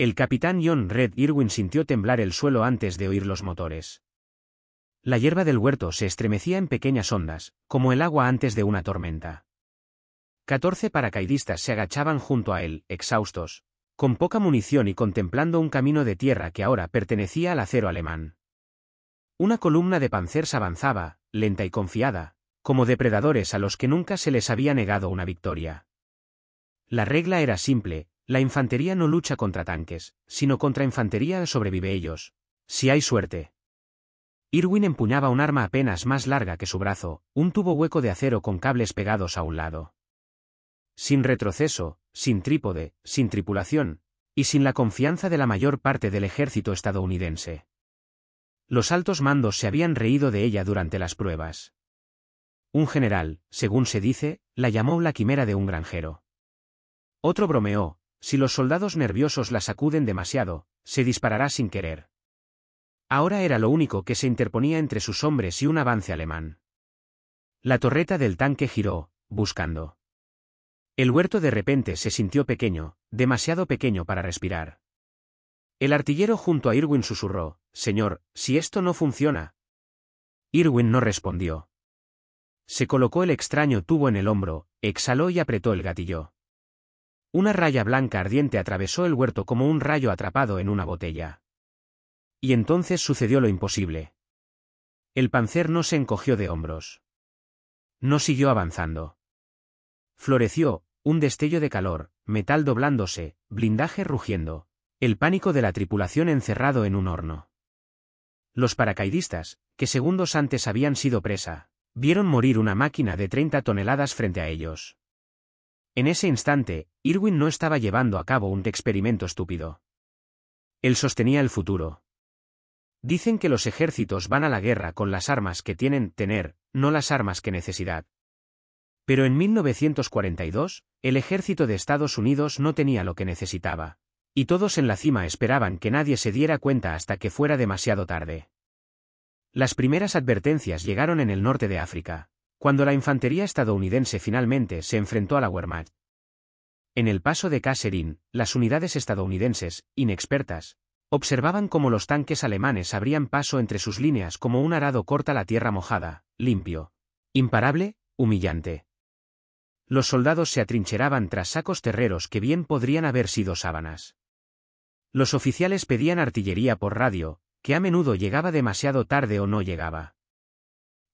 El capitán John Red Irwin sintió temblar el suelo antes de oír los motores. La hierba del huerto se estremecía en pequeñas ondas, como el agua antes de una tormenta. 14 paracaidistas se agachaban junto a él, exhaustos, con poca munición y contemplando un camino de tierra que ahora pertenecía al acero alemán. Una columna de Panzers avanzaba, lenta y confiada, como depredadores a los que nunca se les había negado una victoria. La regla era simple: la infantería no lucha contra tanques, sino contra infantería sobrevive ellos, si hay suerte. Irwin empuñaba un arma apenas más larga que su brazo, un tubo hueco de acero con cables pegados a un lado. Sin retroceso, sin trípode, sin tripulación, y sin la confianza de la mayor parte del ejército estadounidense. Los altos mandos se habían reído de ella durante las pruebas. Un general, según se dice, la llamó la quimera de un granjero. Otro bromeó: si los soldados nerviosos la sacuden demasiado, se disparará sin querer. Ahora era lo único que se interponía entre sus hombres y un avance alemán. La torreta del tanque giró, buscando. El huerto de repente se sintió pequeño, demasiado pequeño para respirar. El artillero junto a Irwin susurró: «Señor, si esto no funciona». Irwin no respondió. Se colocó el extraño tubo en el hombro, exhaló y apretó el gatillo. Una raya blanca ardiente atravesó el huerto como un rayo atrapado en una botella. Y entonces sucedió lo imposible. El Panzer no se encogió de hombros. No siguió avanzando. Floreció, un destello de calor, metal doblándose, blindaje rugiendo, el pánico de la tripulación encerrado en un horno. Los paracaidistas, que segundos antes habían sido presa, vieron morir una máquina de 30 toneladas frente a ellos. En ese instante, Irwin no estaba llevando a cabo un experimento estúpido. Él sostenía el futuro. Dicen que los ejércitos van a la guerra con las armas que tienen tener, no las armas que necesidad. Pero en 1942, el ejército de Estados Unidos no tenía lo que necesitaba. Y todos en la cima esperaban que nadie se diera cuenta hasta que fuera demasiado tarde. Las primeras advertencias llegaron en el norte de África, cuando la infantería estadounidense finalmente se enfrentó a la Wehrmacht. En el paso de Kasserine, las unidades estadounidenses, inexpertas, observaban cómo los tanques alemanes abrían paso entre sus líneas como un arado corta la tierra mojada, limpio, imparable, humillante. Los soldados se atrincheraban tras sacos terreros que bien podrían haber sido sábanas. Los oficiales pedían artillería por radio, que a menudo llegaba demasiado tarde o no llegaba.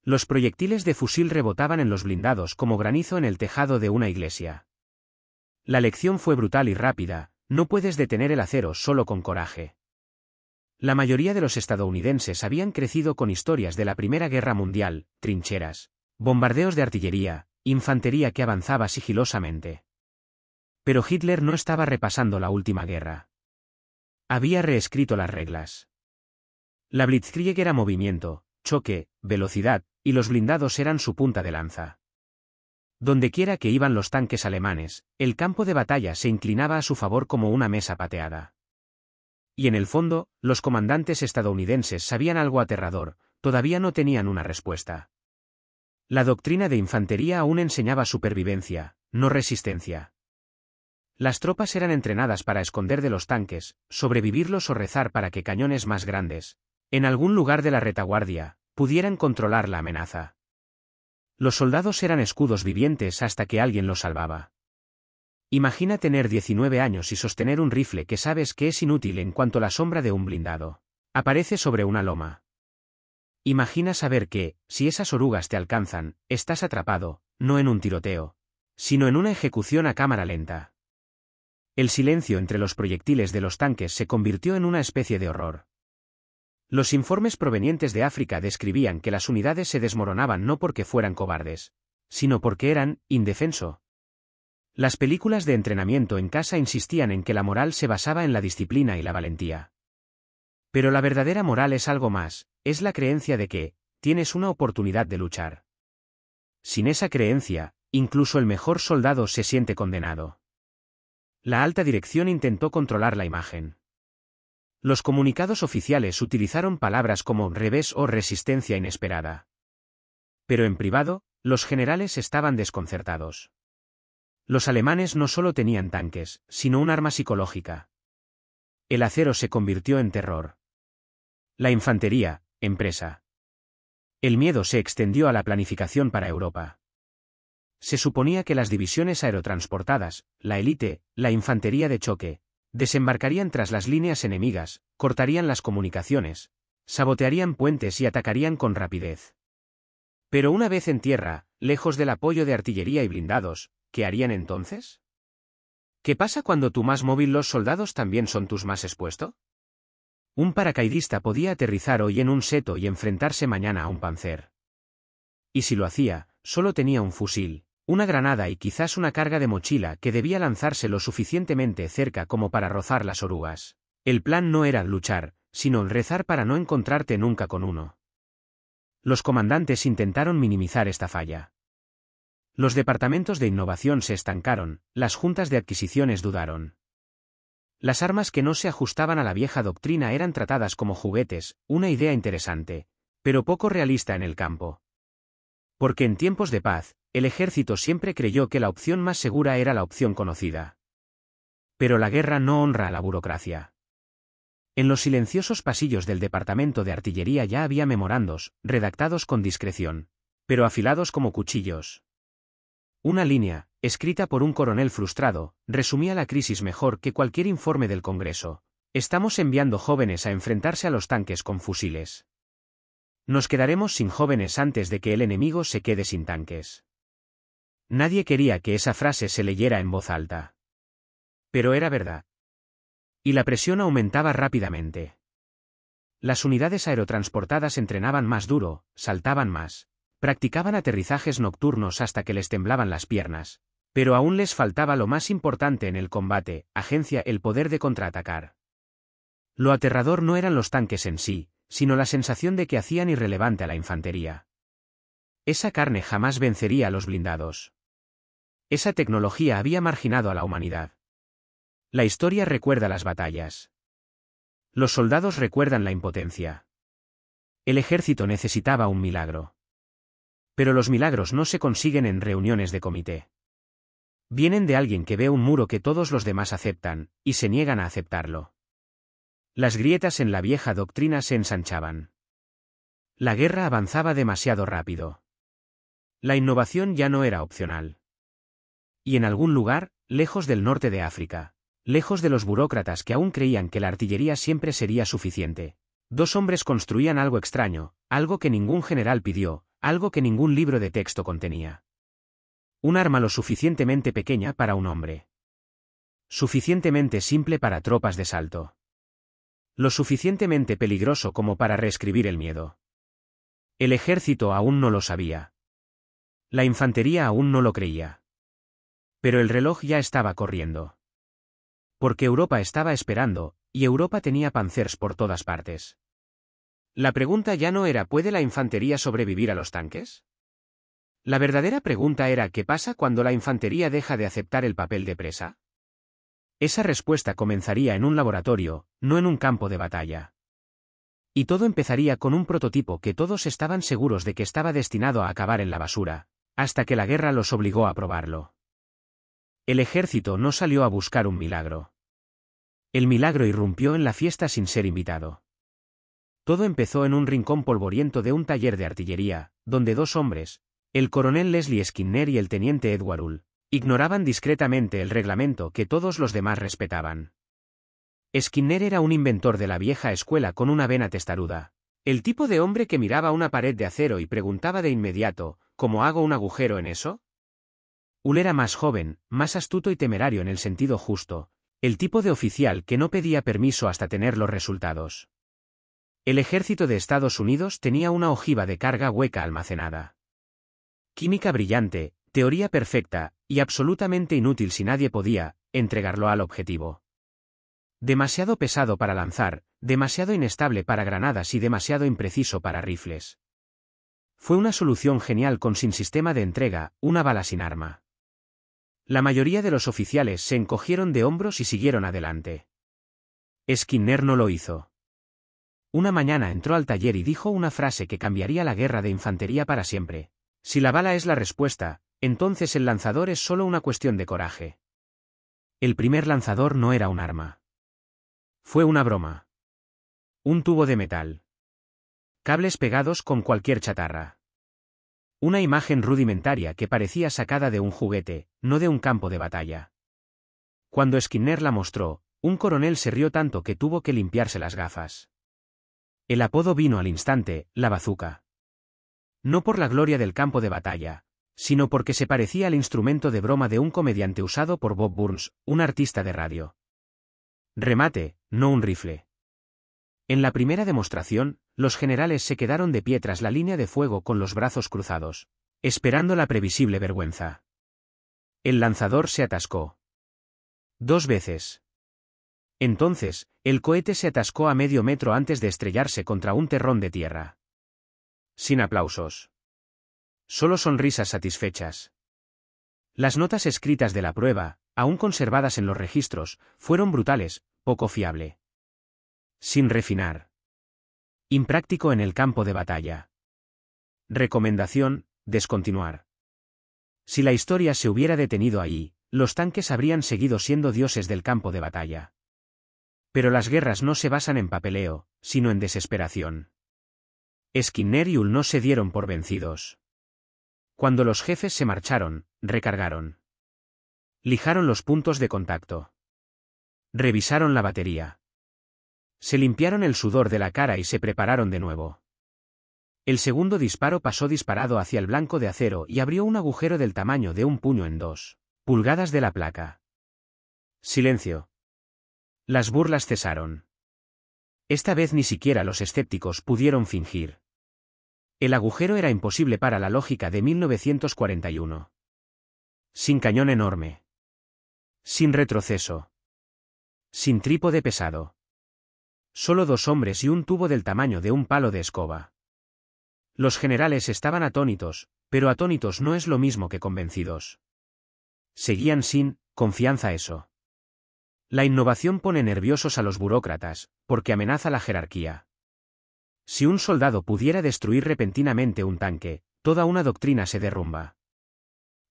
Los proyectiles de fusil rebotaban en los blindados como granizo en el tejado de una iglesia. La lección fue brutal y rápida: no puedes detener el acero solo con coraje. La mayoría de los estadounidenses habían crecido con historias de la Primera Guerra Mundial: trincheras, bombardeos de artillería, infantería que avanzaba sigilosamente. Pero Hitler no estaba repasando la última guerra. Había reescrito las reglas. La Blitzkrieg era movimiento, choque, velocidad, y los blindados eran su punta de lanza. Dondequiera que iban los tanques alemanes, el campo de batalla se inclinaba a su favor como una mesa pateada. Y en el fondo, los comandantes estadounidenses sabían algo aterrador: todavía no tenían una respuesta. La doctrina de infantería aún enseñaba supervivencia, no resistencia. Las tropas eran entrenadas para esconder de los tanques, sobrevivirlos o rezar para que cañones más grandes, en algún lugar de la retaguardia, pudieran controlar la amenaza. Los soldados eran escudos vivientes hasta que alguien los salvaba. Imagina tener 19 años y sostener un rifle que sabes que es inútil en cuanto la sombra de un blindado aparece sobre una loma. Imagina saber que, si esas orugas te alcanzan, estás atrapado, no en un tiroteo, sino en una ejecución a cámara lenta. El silencio entre los proyectiles de los tanques se convirtió en una especie de horror. Los informes provenientes de África describían que las unidades se desmoronaban no porque fueran cobardes, sino porque eran indefenso. Las películas de entrenamiento en casa insistían en que la moral se basaba en la disciplina y la valentía. Pero la verdadera moral es algo más: es la creencia de que tienes una oportunidad de luchar. Sin esa creencia, incluso el mejor soldado se siente condenado. La alta dirección intentó controlar la imagen. Los comunicados oficiales utilizaron palabras como revés o resistencia inesperada. Pero en privado, los generales estaban desconcertados. Los alemanes no solo tenían tanques, sino un arma psicológica. El acero se convirtió en terror. La infantería, empresa. El miedo se extendió a la planificación para Europa. Se suponía que las divisiones aerotransportadas, la élite, la infantería de choque, desembarcarían tras las líneas enemigas, cortarían las comunicaciones, sabotearían puentes y atacarían con rapidez. Pero una vez en tierra, lejos del apoyo de artillería y blindados, ¿qué harían entonces? ¿Qué pasa cuando tu más móvil los soldados también son tus más expuesto? Un paracaidista podía aterrizar hoy en un seto y enfrentarse mañana a un Panzer. Y si lo hacía, solo tenía un fusil, una granada y quizás una carga de mochila que debía lanzarse lo suficientemente cerca como para rozar las orugas. El plan no era luchar, sino rezar para no encontrarte nunca con uno. Los comandantes intentaron minimizar esta falla. Los departamentos de innovación se estancaron, las juntas de adquisiciones dudaron. Las armas que no se ajustaban a la vieja doctrina eran tratadas como juguetes, una idea interesante, pero poco realista en el campo. Porque en tiempos de paz, el ejército siempre creyó que la opción más segura era la opción conocida. Pero la guerra no honra a la burocracia. En los silenciosos pasillos del departamento de artillería ya había memorandos, redactados con discreción, pero afilados como cuchillos. Una línea, escrita por un coronel frustrado, resumía la crisis mejor que cualquier informe del Congreso. Estamos enviando jóvenes a enfrentarse a los tanques con fusiles. Nos quedaremos sin jóvenes antes de que el enemigo se quede sin tanques. Nadie quería que esa frase se leyera en voz alta. Pero era verdad. Y la presión aumentaba rápidamente. Las unidades aerotransportadas entrenaban más duro, saltaban más. Practicaban aterrizajes nocturnos hasta que les temblaban las piernas, pero aún les faltaba lo más importante en el combate, el poder de contraatacar. Lo aterrador no eran los tanques en sí, sino la sensación de que hacían irrelevante a la infantería. Esa carne jamás vencería a los blindados. Esa tecnología había marginado a la humanidad. La historia recuerda las batallas. Los soldados recuerdan la impotencia. El ejército necesitaba un milagro. Pero los milagros no se consiguen en reuniones de comité. Vienen de alguien que ve un muro que todos los demás aceptan, y se niegan a aceptarlo. Las grietas en la vieja doctrina se ensanchaban. La guerra avanzaba demasiado rápido. La innovación ya no era opcional. Y en algún lugar, lejos del norte de África, lejos de los burócratas que aún creían que la artillería siempre sería suficiente, dos hombres construían algo extraño, algo que ningún general pidió, algo que ningún libro de texto contenía. Un arma lo suficientemente pequeña para un hombre. Suficientemente simple para tropas de salto. Lo suficientemente peligroso como para reescribir el miedo. El ejército aún no lo sabía. La infantería aún no lo creía. Pero el reloj ya estaba corriendo. Porque Europa estaba esperando, y Europa tenía Panzers por todas partes. La pregunta ya no era ¿puede la infantería sobrevivir a los tanques? La verdadera pregunta era ¿qué pasa cuando la infantería deja de aceptar el papel de presa? Esa respuesta comenzaría en un laboratorio, no en un campo de batalla. Y todo empezaría con un prototipo que todos estaban seguros de que estaba destinado a acabar en la basura, hasta que la guerra los obligó a probarlo. El ejército no salió a buscar un milagro. El milagro irrumpió en la fiesta sin ser invitado. Todo empezó en un rincón polvoriento de un taller de artillería, donde dos hombres, el coronel Leslie Skinner y el teniente Edward Hull, ignoraban discretamente el reglamento que todos los demás respetaban. Skinner era un inventor de la vieja escuela con una vena testaruda, el tipo de hombre que miraba una pared de acero y preguntaba de inmediato, ¿cómo hago un agujero en eso? Hull era más joven, más astuto y temerario en el sentido justo, el tipo de oficial que no pedía permiso hasta tener los resultados. El ejército de Estados Unidos tenía una ojiva de carga hueca almacenada. Química brillante, teoría perfecta, y absolutamente inútil si nadie podía entregarlo al objetivo. Demasiado pesado para lanzar, demasiado inestable para granadas y demasiado impreciso para rifles. Fue una solución genial sin sistema de entrega, una bala sin arma. La mayoría de los oficiales se encogieron de hombros y siguieron adelante. Skinner no lo hizo. Una mañana entró al taller y dijo una frase que cambiaría la guerra de infantería para siempre. Si la bala es la respuesta, entonces el lanzador es solo una cuestión de coraje. El primer lanzador no era un arma. Fue una broma. Un tubo de metal. Cables pegados con cualquier chatarra. Una imagen rudimentaria que parecía sacada de un juguete, no de un campo de batalla. Cuando Skinner la mostró, un coronel se rió tanto que tuvo que limpiarse las gafas. El apodo vino al instante, la bazuca. No por la gloria del campo de batalla, sino porque se parecía al instrumento de broma de un comediante usado por Bob Burns, un artista de radio. Remate, no un rifle. En la primera demostración, los generales se quedaron de pie tras la línea de fuego con los brazos cruzados, esperando la previsible vergüenza. El lanzador se atascó. 2 veces. Entonces, el cohete se atascó a medio metro antes de estrellarse contra un terrón de tierra. Sin aplausos. Solo sonrisas satisfechas. Las notas escritas de la prueba, aún conservadas en los registros, fueron brutales, poco fiable. Sin refinar. Impráctico en el campo de batalla. Recomendación, descontinuar. Si la historia se hubiera detenido ahí, los tanques habrían seguido siendo dioses del campo de batalla. Pero las guerras no se basan en papeleo, sino en desesperación. Skinner y Hull no se dieron por vencidos. Cuando los jefes se marcharon, recargaron. Lijaron los puntos de contacto. Revisaron la batería. Se limpiaron el sudor de la cara y se prepararon de nuevo. El segundo disparo pasó disparado hacia el blanco de acero y abrió un agujero del tamaño de un puño en 2 pulgadas de la placa. Silencio. Las burlas cesaron. Esta vez ni siquiera los escépticos pudieron fingir. El agujero era imposible para la lógica de 1941. Sin cañón enorme. Sin retroceso. Sin trípode pesado. Solo 2 hombres y un tubo del tamaño de un palo de escoba. Los generales estaban atónitos, pero atónitos no es lo mismo que convencidos. Seguían sin confianza eso. La innovación pone nerviosos a los burócratas, porque amenaza la jerarquía. Si un soldado pudiera destruir repentinamente un tanque, toda una doctrina se derrumba.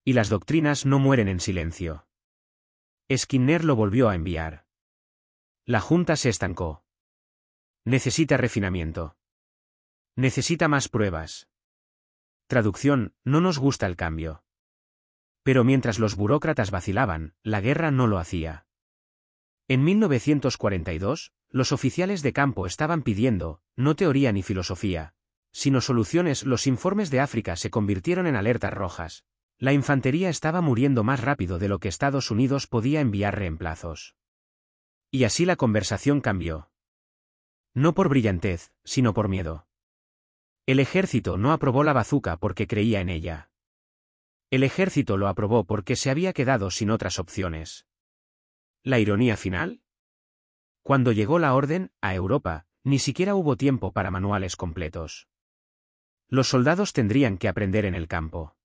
Y las doctrinas no mueren en silencio. Skinner lo volvió a enviar. La junta se estancó. Necesita refinamiento. Necesita más pruebas. Traducción, no nos gusta el cambio. Pero mientras los burócratas vacilaban, la guerra no lo hacía. En 1942, los oficiales de campo estaban pidiendo, no teoría ni filosofía, sino soluciones. Los informes de África se convirtieron en alertas rojas. La infantería estaba muriendo más rápido de lo que Estados Unidos podía enviar reemplazos. Y así la conversación cambió. No por brillantez, sino por miedo. El ejército no aprobó la bazuca porque creía en ella. El ejército lo aprobó porque se había quedado sin otras opciones. ¿La ironía final? Cuando llegó la orden, a Europa, ni siquiera hubo tiempo para manuales completos. Los soldados tendrían que aprender en el campo.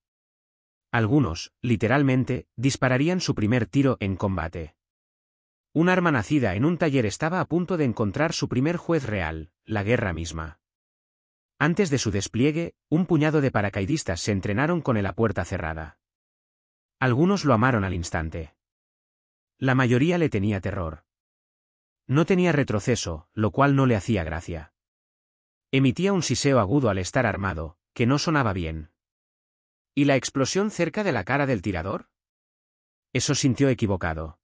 Algunos, literalmente, dispararían su primer tiro en combate. Un arma nacida en un taller estaba a punto de encontrar su primer juez real, la guerra misma. Antes de su despliegue, un puñado de paracaidistas se entrenaron con la puerta cerrada. Algunos lo amaron al instante. La mayoría le tenía terror. No tenía retroceso, lo cual no le hacía gracia. Emitía un siseo agudo al estar armado, que no sonaba bien. ¿Y la explosión cerca de la cara del tirador? Eso sintió equivocado.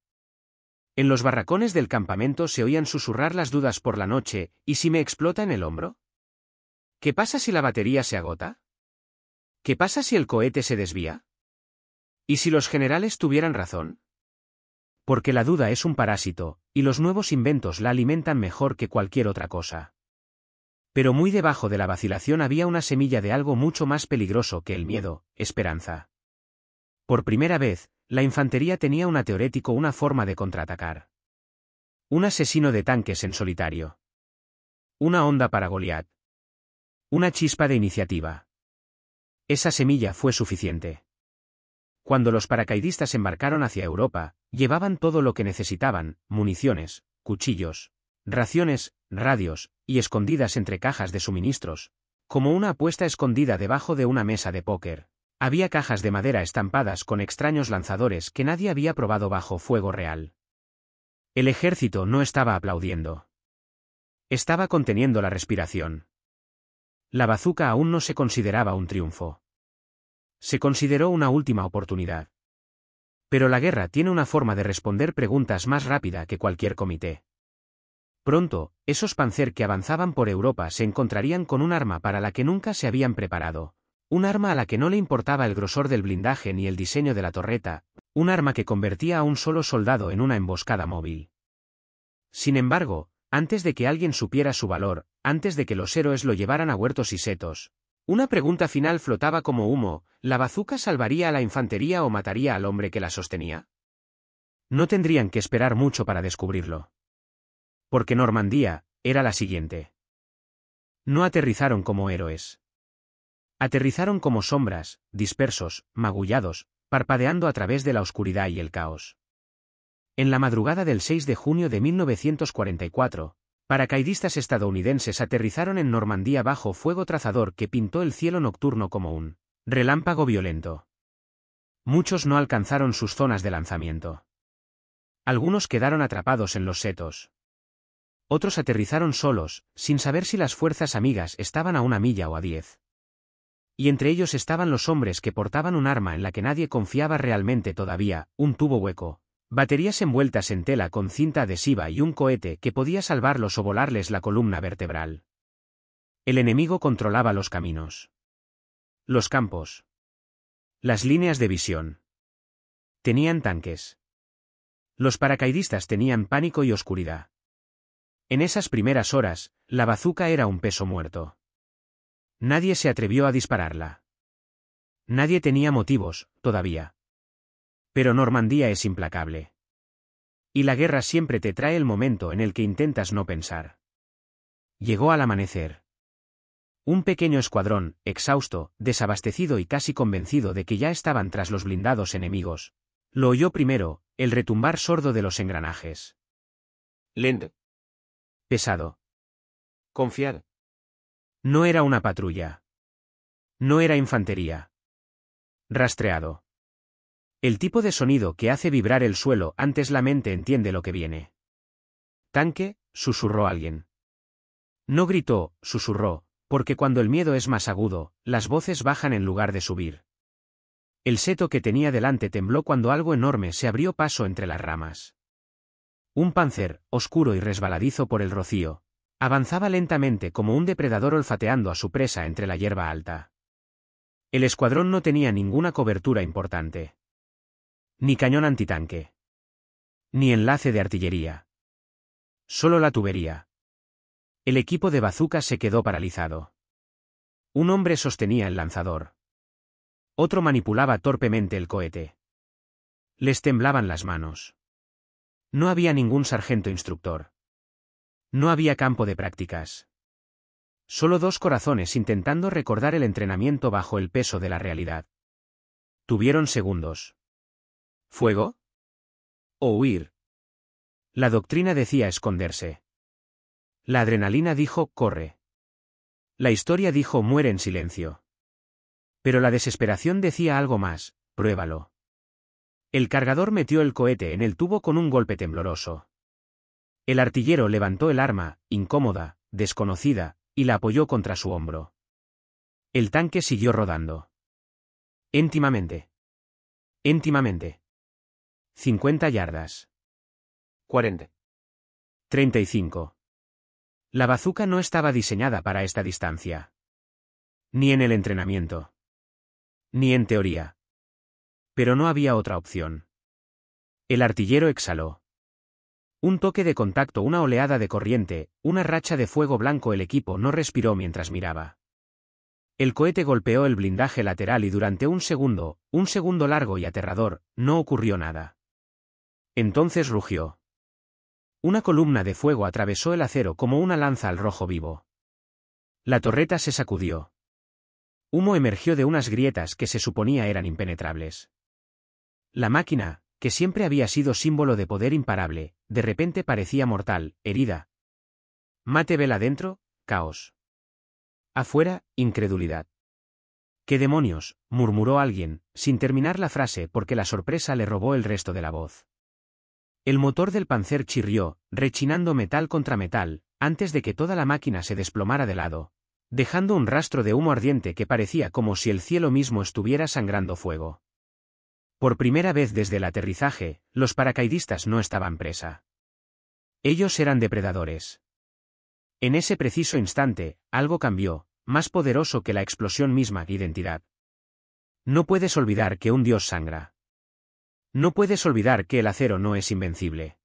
En los barracones del campamento se oían susurrar las dudas por la noche, ¿y si me explota en el hombro? ¿Qué pasa si la batería se agota? ¿Qué pasa si el cohete se desvía? ¿Y si los generales tuvieran razón? Porque la duda es un parásito, y los nuevos inventos la alimentan mejor que cualquier otra cosa. Pero muy debajo de la vacilación había una semilla de algo mucho más peligroso que el miedo, esperanza. Por primera vez, la infantería tenía una forma de contraatacar. Un asesino de tanques en solitario. Una onda para Goliat. Una chispa de iniciativa. Esa semilla fue suficiente. Cuando los paracaidistas embarcaron hacia Europa, llevaban todo lo que necesitaban, municiones, cuchillos, raciones, radios, y escondidas entre cajas de suministros, como una apuesta escondida debajo de una mesa de póker. Había cajas de madera estampadas con extraños lanzadores que nadie había probado bajo fuego real. El ejército no estaba aplaudiendo. Estaba conteniendo la respiración. La bazuca aún no se consideraba un triunfo. Se consideró una última oportunidad. Pero la guerra tiene una forma de responder preguntas más rápida que cualquier comité. Pronto, esos Panzer que avanzaban por Europa se encontrarían con un arma para la que nunca se habían preparado. Un arma a la que no le importaba el grosor del blindaje ni el diseño de la torreta, un arma que convertía a un solo soldado en una emboscada móvil. Sin embargo, antes de que alguien supiera su valor, antes de que los héroes lo llevaran a huertos y setos, una pregunta final flotaba como humo: ¿la bazuca salvaría a la infantería o mataría al hombre que la sostenía? No tendrían que esperar mucho para descubrirlo. Porque Normandía era la siguiente. No aterrizaron como héroes. Aterrizaron como sombras, dispersos, magullados, parpadeando a través de la oscuridad y el caos. En la madrugada del 6 de junio de 1944, paracaidistas estadounidenses aterrizaron en Normandía bajo fuego trazador que pintó el cielo nocturno como un relámpago violento. Muchos no alcanzaron sus zonas de lanzamiento. Algunos quedaron atrapados en los setos. Otros aterrizaron solos, sin saber si las fuerzas amigas estaban a 1 milla o a 10. Y entre ellos estaban los hombres que portaban un arma en la que nadie confiaba realmente todavía, un tubo hueco, baterías envueltas en tela con cinta adhesiva y un cohete que podía salvarlos o volarles la columna vertebral. El enemigo controlaba los caminos, los campos, las líneas de visión. Tenían tanques. Los paracaidistas tenían pánico y oscuridad. En esas primeras horas, la bazuca era un peso muerto. Nadie se atrevió a dispararla. Nadie tenía motivos, todavía. Pero Normandía es implacable. Y la guerra siempre te trae el momento en el que intentas no pensar. Llegó al amanecer. Un pequeño escuadrón, exhausto, desabastecido y casi convencido de que ya estaban tras los blindados enemigos, lo oyó primero, el retumbar sordo de los engranajes. Lento. Pesado. Confiar. No era una patrulla. No era infantería. Rastreado. El tipo de sonido que hace vibrar el suelo antes la mente entiende lo que viene. Tanque, susurró alguien. No gritó, susurró, porque cuando el miedo es más agudo, las voces bajan en lugar de subir. El seto que tenía delante tembló cuando algo enorme se abrió paso entre las ramas. Un Panzer, oscuro y resbaladizo por el rocío, avanzaba lentamente como un depredador olfateando a su presa entre la hierba alta. El escuadrón no tenía ninguna cobertura importante. Ni cañón antitanque. Ni enlace de artillería. Solo la tubería. El equipo de bazucas se quedó paralizado. Un hombre sostenía el lanzador. Otro manipulaba torpemente el cohete. Les temblaban las manos. No había ningún sargento instructor. No había campo de prácticas. Solo 2 corazones intentando recordar el entrenamiento bajo el peso de la realidad. Tuvieron segundos. ¿Fuego? ¿O huir? La doctrina decía esconderse. La adrenalina dijo, corre. La historia dijo, muere en silencio. Pero la desesperación decía algo más, pruébalo. El cargador metió el cohete en el tubo con un golpe tembloroso. El artillero levantó el arma, incómoda, desconocida, y la apoyó contra su hombro. El tanque siguió rodando. Íntimamente. Íntimamente. 50 yardas. 40. 35. La bazuca no estaba diseñada para esta distancia. Ni en el entrenamiento. Ni en teoría. Pero no había otra opción. El artillero exhaló. Un toque de contacto, una oleada de corriente, una racha de fuego blanco. El equipo no respiró mientras miraba. El cohete golpeó el blindaje lateral y durante un segundo largo y aterrador, no ocurrió nada. Entonces rugió. Una columna de fuego atravesó el acero como una lanza al rojo vivo. La torreta se sacudió. Humo emergió de unas grietas que se suponía eran impenetrables. La máquina, que siempre había sido símbolo de poder imparable, de repente parecía mortal, herida. Mate vela dentro, caos. Afuera, incredulidad. ¿Qué demonios?, murmuró alguien, sin terminar la frase porque la sorpresa le robó el resto de la voz. El motor del Panzer chirrió, rechinando metal contra metal, antes de que toda la máquina se desplomara de lado, dejando un rastro de humo ardiente que parecía como si el cielo mismo estuviera sangrando fuego. Por primera vez desde el aterrizaje, los paracaidistas no estaban presa. Ellos eran depredadores. En ese preciso instante, algo cambió, más poderoso que la explosión misma, identidad. No puedes olvidar que un dios sangra. No puedes olvidar que el acero no es invencible.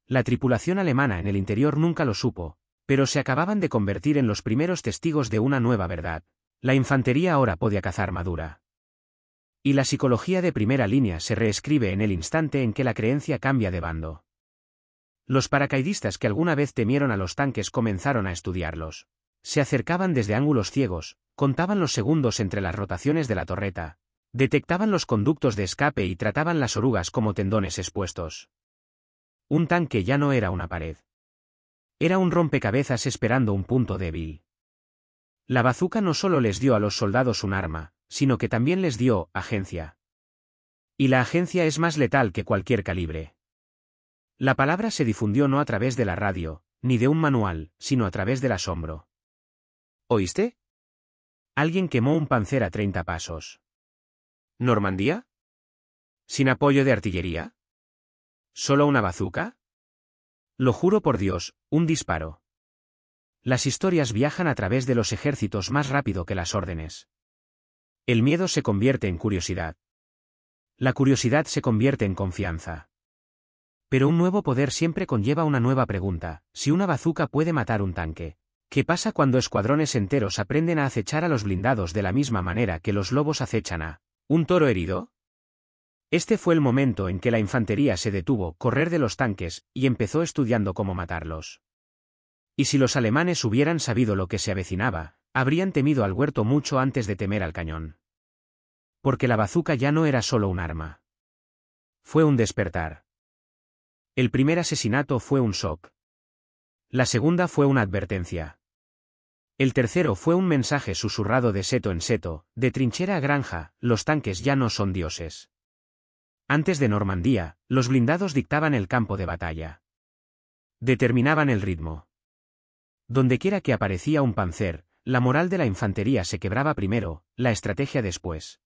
La tripulación alemana en el interior nunca lo supo, pero se acababan de convertir en los primeros testigos de una nueva verdad. La infantería ahora podía cazar armadura. Y la psicología de primera línea se reescribe en el instante en que la creencia cambia de bando. Los paracaidistas que alguna vez temieron a los tanques comenzaron a estudiarlos. Se acercaban desde ángulos ciegos, contaban los segundos entre las rotaciones de la torreta, detectaban los conductos de escape y trataban las orugas como tendones expuestos. Un tanque ya no era una pared. Era un rompecabezas esperando un punto débil. La bazuca no solo les dio a los soldados un arma, sino que también les dio agencia. Y la agencia es más letal que cualquier calibre. La palabra se difundió no a través de la radio, ni de un manual, sino a través del asombro. ¿Oíste? Alguien quemó un Panzer a 30 pasos. ¿Normandía? ¿Sin apoyo de artillería? ¿Solo una bazuca? Lo juro por Dios, un disparo. Las historias viajan a través de los ejércitos más rápido que las órdenes. El miedo se convierte en curiosidad. La curiosidad se convierte en confianza. Pero un nuevo poder siempre conlleva una nueva pregunta: si una bazuca puede matar un tanque, ¿qué pasa cuando escuadrones enteros aprenden a acechar a los blindados de la misma manera que los lobos acechan a un toro herido? Este fue el momento en que la infantería se detuvo correr de los tanques y empezó estudiando cómo matarlos. Y si los alemanes hubieran sabido lo que se avecinaba, habrían temido al huerto mucho antes de temer al cañón. Porque la bazuca ya no era solo un arma. Fue un despertar. El primer asesinato fue un shock. La segunda fue una advertencia. El tercero fue un mensaje susurrado de seto en seto, de trinchera a granja: los tanques ya no son dioses. Antes de Normandía, los blindados dictaban el campo de batalla. Determinaban el ritmo. Dondequiera que aparecía un Panzer, la moral de la infantería se quebraba primero, la estrategia después.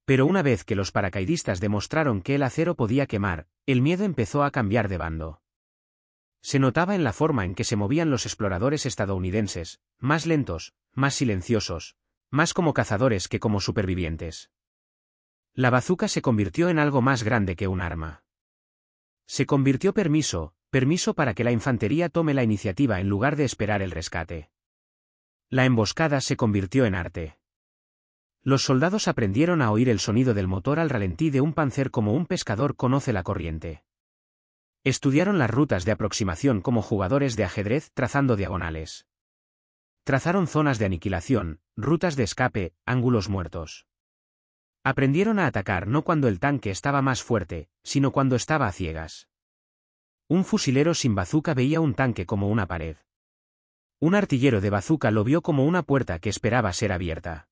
Pero una vez que los paracaidistas demostraron que el acero podía quemar, el miedo empezó a cambiar de bando. Se notaba en la forma en que se movían los exploradores estadounidenses, más lentos, más silenciosos, más como cazadores que como supervivientes. La bazuca se convirtió en algo más grande que un arma. Se convirtió permiso para que la infantería tome la iniciativa en lugar de esperar el rescate. La emboscada se convirtió en arte. Los soldados aprendieron a oír el sonido del motor al ralentí de un Panzer como un pescador conoce la corriente. Estudiaron las rutas de aproximación como jugadores de ajedrez trazando diagonales. Trazaron zonas de aniquilación, rutas de escape, ángulos muertos. Aprendieron a atacar no cuando el tanque estaba más fuerte, sino cuando estaba a ciegas. Un fusilero sin bazuca veía un tanque como una pared. Un artillero de bazuca lo vio como una puerta que esperaba ser abierta.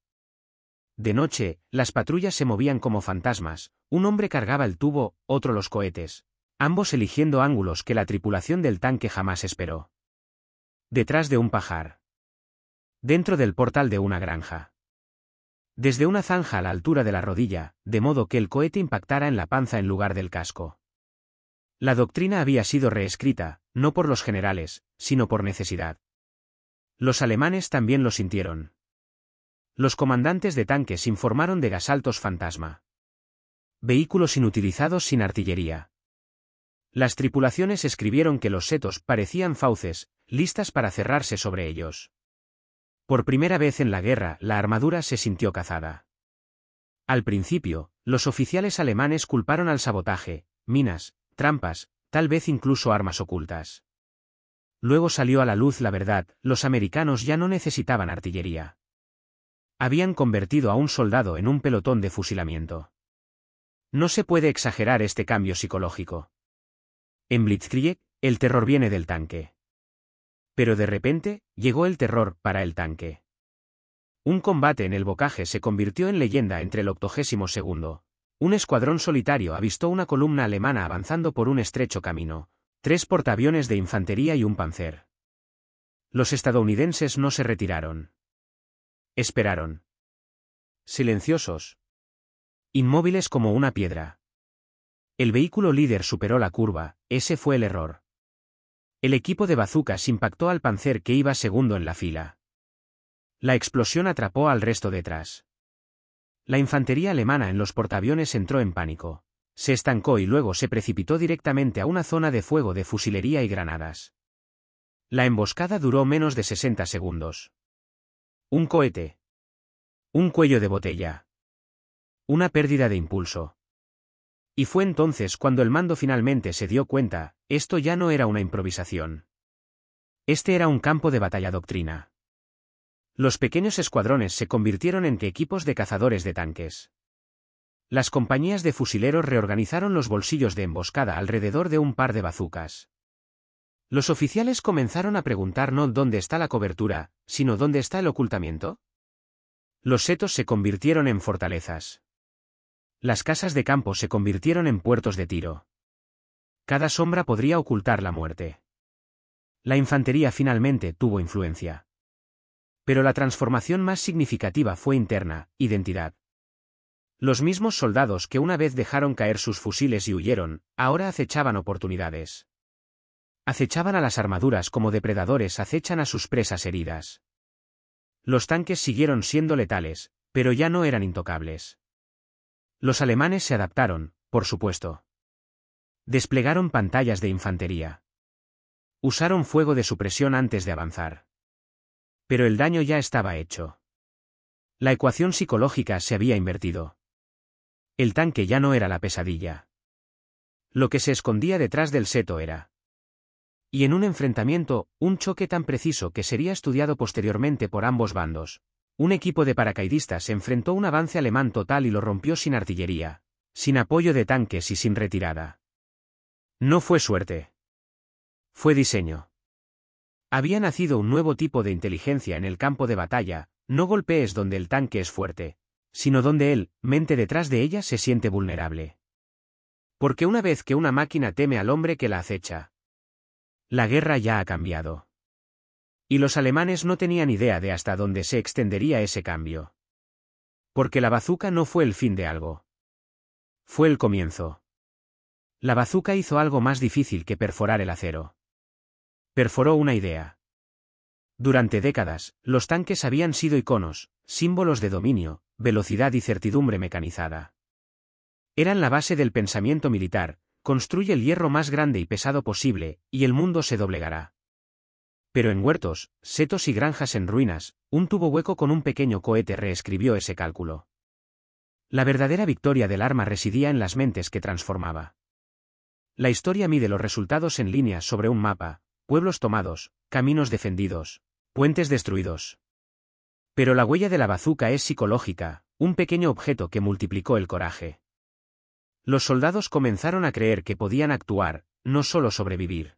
De noche, las patrullas se movían como fantasmas, un hombre cargaba el tubo, otro los cohetes, ambos eligiendo ángulos que la tripulación del tanque jamás esperó. Detrás de un pajar. Dentro del portal de una granja. Desde una zanja a la altura de la rodilla, de modo que el cohete impactara en la panza en lugar del casco. La doctrina había sido reescrita, no por los generales, sino por necesidad. Los alemanes también lo sintieron. Los comandantes de tanques informaron de gasaltos fantasma. Vehículos inutilizados sin artillería. Las tripulaciones escribieron que los setos parecían fauces, listas para cerrarse sobre ellos. Por primera vez en la guerra, la armadura se sintió cazada. Al principio, los oficiales alemanes culparon al sabotaje, minas, trampas, tal vez incluso armas ocultas. Luego salió a la luz la verdad: los americanos ya no necesitaban artillería. Habían convertido a un soldado en un pelotón de fusilamiento. No se puede exagerar este cambio psicológico. En Blitzkrieg, el terror viene del tanque. Pero de repente, llegó el terror para el tanque. Un combate en el bocaje se convirtió en leyenda entre el 82º, Un escuadrón solitario avistó una columna alemana avanzando por un estrecho camino, 3 portaaviones de infantería y un Panzer. Los estadounidenses no se retiraron. Esperaron. Silenciosos. Inmóviles como una piedra. El vehículo líder superó la curva, ese fue el error. El equipo de bazucas impactó al Panzer que iba segundo en la fila. La explosión atrapó al resto detrás. La infantería alemana en los portaaviones entró en pánico. Se estancó y luego se precipitó directamente a una zona de fuego de fusilería y granadas. La emboscada duró menos de 60 segundos. Un cohete. Un cuello de botella. Una pérdida de impulso. Y fue entonces cuando el mando finalmente se dio cuenta, esto ya no era una improvisación. Este era un campo de batalla doctrina. Los pequeños escuadrones se convirtieron en equipos de cazadores de tanques. Las compañías de fusileros reorganizaron los bolsillos de emboscada alrededor de un par de bazucas. Los oficiales comenzaron a preguntar no dónde está la cobertura, sino dónde está el ocultamiento. Los setos se convirtieron en fortalezas. Las casas de campo se convirtieron en puertos de tiro. Cada sombra podría ocultar la muerte. La infantería finalmente tuvo influencia. Pero la transformación más significativa fue interna, identidad. Los mismos soldados que una vez dejaron caer sus fusiles y huyeron, ahora acechaban oportunidades. Acechaban a las armaduras como depredadores acechan a sus presas heridas. Los tanques siguieron siendo letales, pero ya no eran intocables. Los alemanes se adaptaron, por supuesto. Desplegaron pantallas de infantería. Usaron fuego de supresión antes de avanzar. Pero el daño ya estaba hecho. La ecuación psicológica se había invertido. El tanque ya no era la pesadilla. Lo que se escondía detrás del seto era. Y en un enfrentamiento, un choque tan preciso que sería estudiado posteriormente por ambos bandos, un equipo de paracaidistas enfrentó un avance alemán total y lo rompió sin artillería, sin apoyo de tanques y sin retirada. No fue suerte. Fue diseño. Había nacido un nuevo tipo de inteligencia en el campo de batalla, no golpees donde el tanque es fuerte, sino donde él, mente detrás de ella, se siente vulnerable. Porque una vez que una máquina teme al hombre que la acecha, la guerra ya ha cambiado. Y los alemanes no tenían idea de hasta dónde se extendería ese cambio. Porque la bazuca no fue el fin de algo. Fue el comienzo. La bazuca hizo algo más difícil que perforar el acero. Perforó una idea. Durante décadas, los tanques habían sido iconos, símbolos de dominio, velocidad y certidumbre mecanizada. Eran la base del pensamiento militar, construye el hierro más grande y pesado posible, y el mundo se doblegará. Pero en huertos, setos y granjas en ruinas, un tubo hueco con un pequeño cohete reescribió ese cálculo. La verdadera victoria del arma residía en las mentes que transformaba. La historia mide los resultados en líneas sobre un mapa, pueblos tomados, caminos defendidos, puentes destruidos. Pero la huella de la bazuca es psicológica, un pequeño objeto que multiplicó el coraje. Los soldados comenzaron a creer que podían actuar, no solo sobrevivir.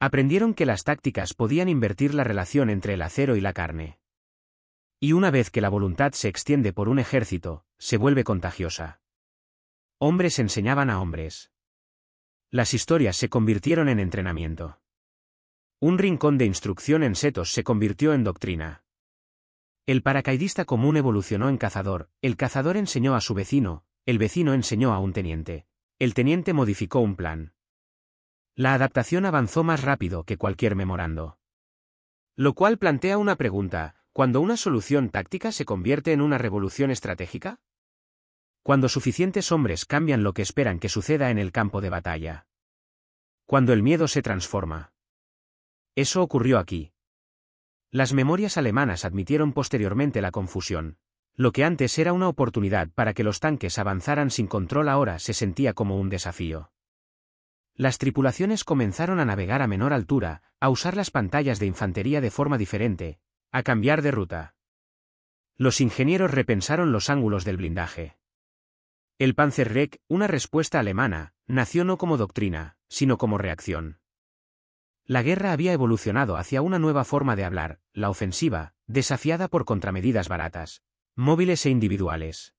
Aprendieron que las tácticas podían invertir la relación entre el acero y la carne. Y una vez que la voluntad se extiende por un ejército, se vuelve contagiosa. Hombres enseñaban a hombres. Las historias se convirtieron en entrenamiento. Un rincón de instrucción en setos se convirtió en doctrina. El paracaidista común evolucionó en cazador, el cazador enseñó a su vecino, el vecino enseñó a un teniente, el teniente modificó un plan. La adaptación avanzó más rápido que cualquier memorando. Lo cual plantea una pregunta: ¿cuándo una solución táctica se convierte en una revolución estratégica? Cuando suficientes hombres cambian lo que esperan que suceda en el campo de batalla. Cuando el miedo se transforma. Eso ocurrió aquí. Las memorias alemanas admitieron posteriormente la confusión. Lo que antes era una oportunidad para que los tanques avanzaran sin control ahora se sentía como un desafío. Las tripulaciones comenzaron a navegar a menor altura, a usar las pantallas de infantería de forma diferente, a cambiar de ruta. Los ingenieros repensaron los ángulos del blindaje. El Panzerwreck, una respuesta alemana, nació no como doctrina, sino como reacción. La guerra había evolucionado hacia una nueva forma de hablar, la ofensiva, desafiada por contramedidas baratas, móviles e individuales.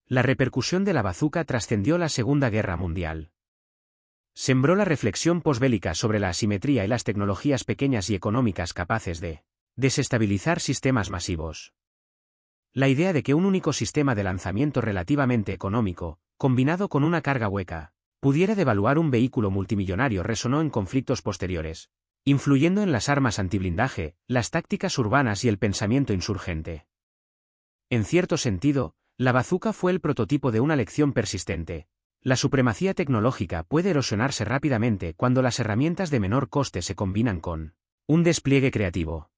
La repercusión de la bazuca trascendió la Segunda Guerra Mundial. Sembró la reflexión posbélica sobre la asimetría y las tecnologías pequeñas y económicas capaces de desestabilizar sistemas masivos. La idea de que un único sistema de lanzamiento relativamente económico, combinado con una carga hueca, pudiera devaluar un vehículo multimillonario resonó en conflictos posteriores, influyendo en las armas antiblindaje, las tácticas urbanas y el pensamiento insurgente. En cierto sentido, la bazuca fue el prototipo de una lección persistente. La supremacía tecnológica puede erosionarse rápidamente cuando las herramientas de menor coste se combinan con un despliegue creativo.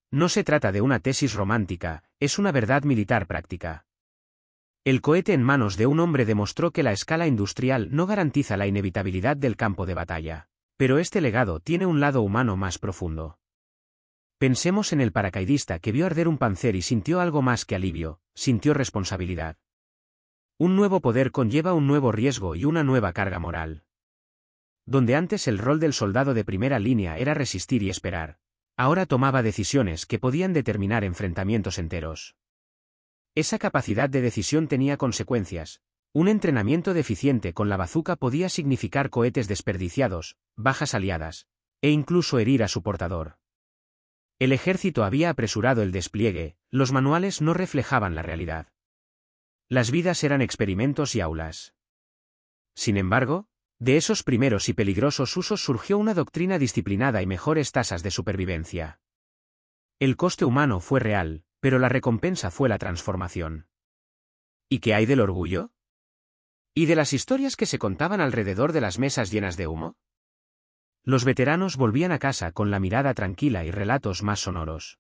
No se trata de una tesis romántica, es una verdad militar práctica. El cohete en manos de un hombre demostró que la escala industrial no garantiza la inevitabilidad del campo de batalla. Pero este legado tiene un lado humano más profundo. Pensemos en el paracaidista que vio arder un Panzer y sintió algo más que alivio, sintió responsabilidad. Un nuevo poder conlleva un nuevo riesgo y una nueva carga moral. Donde antes el rol del soldado de primera línea era resistir y esperar, ahora tomaba decisiones que podían determinar enfrentamientos enteros. Esa capacidad de decisión tenía consecuencias. Un entrenamiento deficiente con la bazuca podía significar cohetes desperdiciados, bajas aliadas, e incluso herir a su portador. El ejército había apresurado el despliegue, los manuales no reflejaban la realidad. Las vidas eran experimentos y aulas. Sin embargo, de esos primeros y peligrosos usos surgió una doctrina disciplinada y mejores tasas de supervivencia. El coste humano fue real, pero la recompensa fue la transformación. ¿Y qué hay del orgullo? ¿Y de las historias que se contaban alrededor de las mesas llenas de humo? Los veteranos volvían a casa con la mirada tranquila y relatos más sonoros.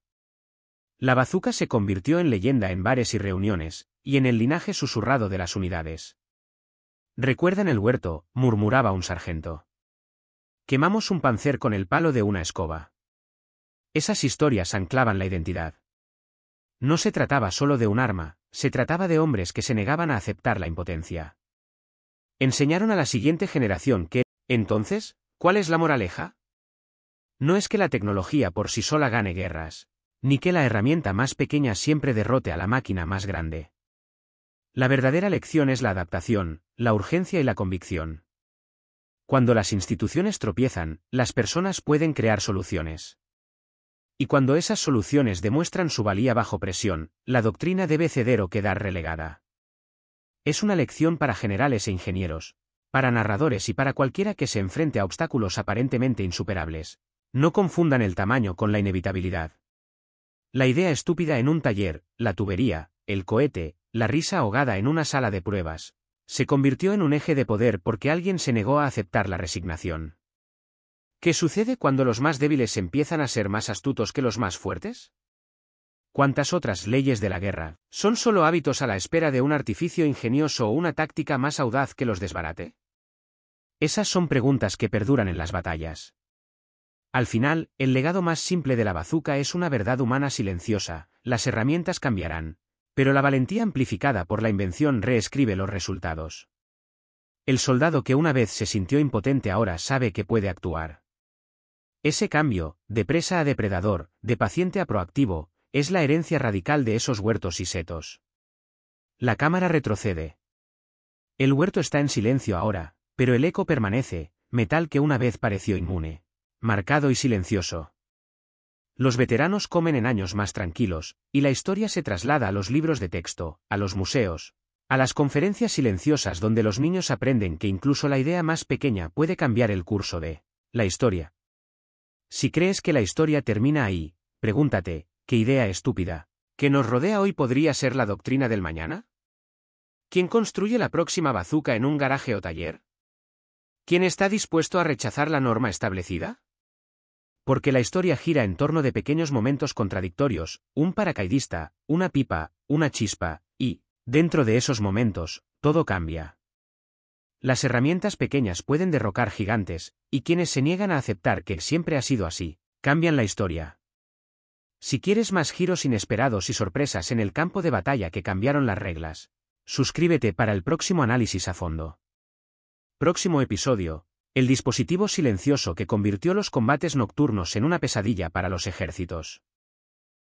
La bazuca se convirtió en leyenda en bares y reuniones, y en el linaje susurrado de las unidades. «¿Recuerdan el huerto?», murmuraba un sargento. «Quemamos un Panzer con el palo de una escoba». Esas historias anclaban la identidad. No se trataba solo de un arma, se trataba de hombres que se negaban a aceptar la impotencia. Enseñaron a la siguiente generación que, entonces, ¿cuál es la moraleja? No es que la tecnología por sí sola gane guerras, ni que la herramienta más pequeña siempre derrote a la máquina más grande. La verdadera lección es la adaptación, la urgencia y la convicción. Cuando las instituciones tropiezan, las personas pueden crear soluciones. Y cuando esas soluciones demuestran su valía bajo presión, la doctrina debe ceder o quedar relegada. Es una lección para generales e ingenieros, para narradores y para cualquiera que se enfrente a obstáculos aparentemente insuperables. No confundan el tamaño con la inevitabilidad. La idea estúpida en un taller, la tubería, el cohete, la risa ahogada en una sala de pruebas, se convirtió en un eje de poder porque alguien se negó a aceptar la resignación. ¿Qué sucede cuando los más débiles empiezan a ser más astutos que los más fuertes? ¿Cuántas otras leyes de la guerra son solo hábitos a la espera de un artificio ingenioso o una táctica más audaz que los desbarate? Esas son preguntas que perduran en las batallas. Al final, el legado más simple de la bazuca es una verdad humana silenciosa: las herramientas cambiarán, pero la valentía amplificada por la invención reescribe los resultados. El soldado que una vez se sintió impotente ahora sabe que puede actuar. Ese cambio, de presa a depredador, de paciente a proactivo, es la herencia radical de esos huertos y setos. La cámara retrocede. El huerto está en silencio ahora, pero el eco permanece, metal que una vez pareció inmune, marcado y silencioso. Los veteranos comen en años más tranquilos, y la historia se traslada a los libros de texto, a los museos, a las conferencias silenciosas donde los niños aprenden que incluso la idea más pequeña puede cambiar el curso de la historia. Si crees que la historia termina ahí, pregúntate: ¿qué idea estúpida que nos rodea hoy podría ser la doctrina del mañana? ¿Quién construye la próxima bazuca en un garaje o taller? ¿Quién está dispuesto a rechazar la norma establecida? Porque la historia gira en torno de pequeños momentos contradictorios, un paracaidista, una pipa, una chispa, y, dentro de esos momentos, todo cambia. Las herramientas pequeñas pueden derrocar gigantes, y quienes se niegan a aceptar que siempre ha sido así, cambian la historia. Si quieres más giros inesperados y sorpresas en el campo de batalla que cambiaron las reglas, suscríbete para el próximo análisis a fondo. Próximo episodio: el dispositivo silencioso que convirtió los combates nocturnos en una pesadilla para los ejércitos.